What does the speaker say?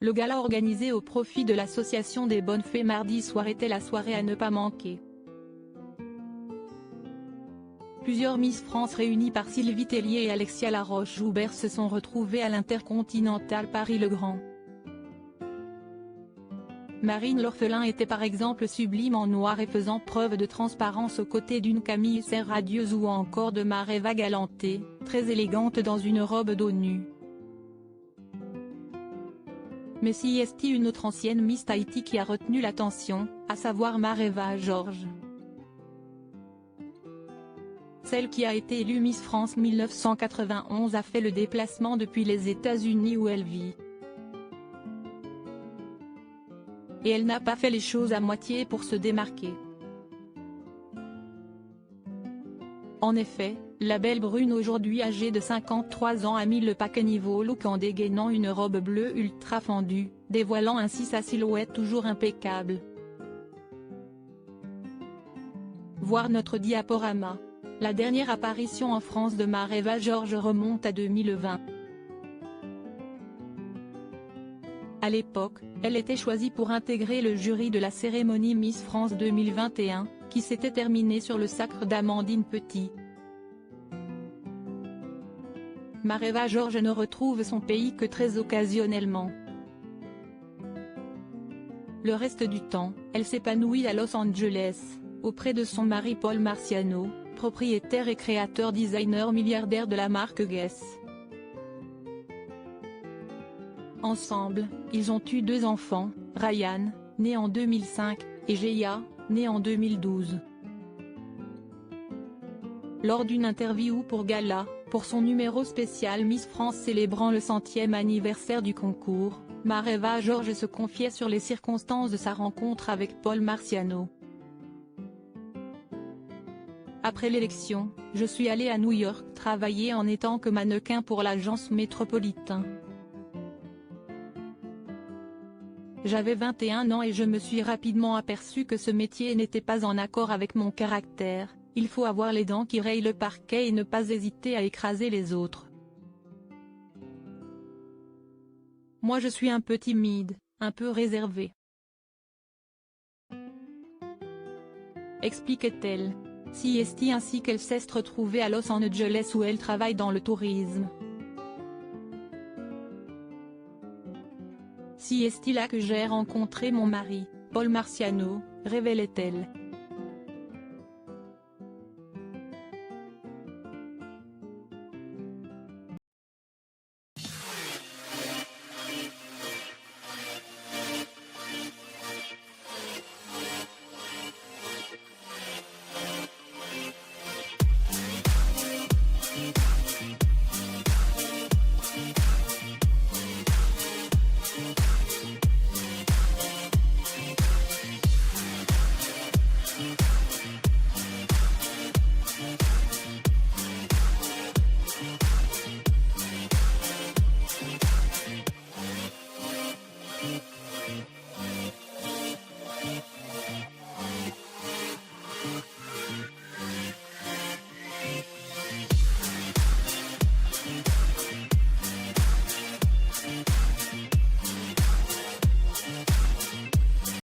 Le gala organisé au profit de l'Association des Bonnes Fées mardi soir était la soirée à ne pas manquer. Plusieurs Miss France réunies par Sylvie Tellier et Alexia Laroche-Joubert se sont retrouvées à l'Intercontinental Paris-le-Grand. Marine l'orphelin était par exemple sublime en noir et faisant preuve de transparence aux côtés d'une Camille Serre radieuse ou encore de Mareva Galanté, très élégante dans une robe dos nu. Mais si est une autre ancienne Miss Tahiti qui a retenu l'attention, à savoir Mareva Georges. Celle qui a été élue Miss France 1991 a fait le déplacement depuis les États-Unis où elle vit. Et elle n'a pas fait les choses à moitié pour se démarquer. En effet, la belle brune aujourd'hui âgée de 53 ans a mis le paquet niveau look en dégainant une robe bleue ultra fendue, dévoilant ainsi sa silhouette toujours impeccable. Voir notre diaporama. La dernière apparition en France de Mareva Georges remonte à 2020. À l'époque, elle était choisie pour intégrer le jury de la cérémonie Miss France 2021, qui s'était terminée sur le sacre d'Amandine Petit. Mareva Georges ne retrouve son pays que très occasionnellement. Le reste du temps, elle s'épanouit à Los Angeles, auprès de son mari Paul Marciano, propriétaire et créateur designer milliardaire de la marque Guess. Ensemble, ils ont eu 2 enfants, Ryan, né en 2005, et Geia, né en 2012. Lors d'une interview pour Gala, pour son numéro spécial Miss France célébrant le 100e anniversaire du concours, Mareva Georges se confiait sur les circonstances de sa rencontre avec Paul Marciano. Après l'élection, je suis allée à New York travailler en étant que mannequin pour l'agence Métropolitain. J'avais 21 ans et je me suis rapidement aperçu que ce métier n'était pas en accord avec mon caractère, il faut avoir les dents qui rayent le parquet et ne pas hésiter à écraser les autres. Moi je suis un peu timide, un peu réservée. Expliquait-elle. Si est ainsi qu'elle s'est retrouvée à Los Angeles où elle travaille dans le tourisme. Si est là que j'ai rencontré mon mari, Paul Marciano, révélait-elle.